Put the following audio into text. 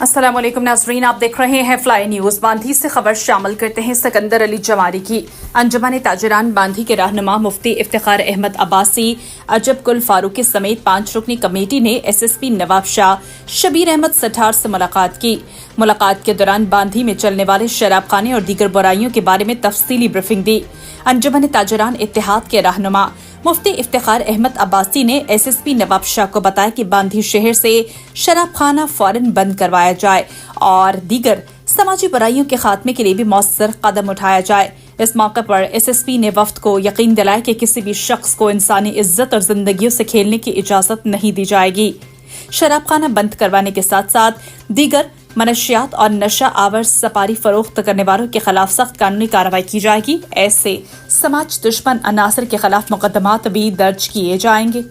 अस्सलाम वालेकुम नाज़रीन, आप देख रहे हैं फ्लाई न्यूज़। बांधी से खबर शामिल करते हैं सिकंदर अली जवारी की। अंजुमन ताजरान बांधी के रहनुमा मुफ्ती इफ्तिखार अहमद अब्बासी, अजब कुल फारूकी समेत 5 रुकनी कमेटी ने SSP नवाब शाह शबीर अहमद सठार से मुलाकात की। मुलाकात के दौरान बांधी में चलने वाले शराब खाने और दीगर बुराइयों के बारे में तफसीली ब्रीफिंग दी। अंजुमन ताजरान इत्तेहाद के रहनुमा मुफ्ती इफ्तिखार अहमद अब्बासी ने SSP नवाब शाह को बताया कि बांधी शहर से शराब खाना फौरन बंद करवाया जाए और दीगर समाजी बुराइयों के खात्मे के लिए भी मौसर कदम उठाया जाए। इस मौके पर SSP ने वफ्द को यकीन दिलाया कि किसी भी शख्स को इंसानी इज्जत और जिंदगियों से खेलने की इजाजत नहीं दी जाएगी। शराब खाना बंद करवाने के साथ साथ दीगर मनशियात और नशा आवर सपारी फरोख्त करने वालों के खिलाफ सख्त कानूनी कार्रवाई की जाएगी। ऐसे समाज दुश्मन अनासर के खिलाफ मुकदमात भी दर्ज किए जाएंगे।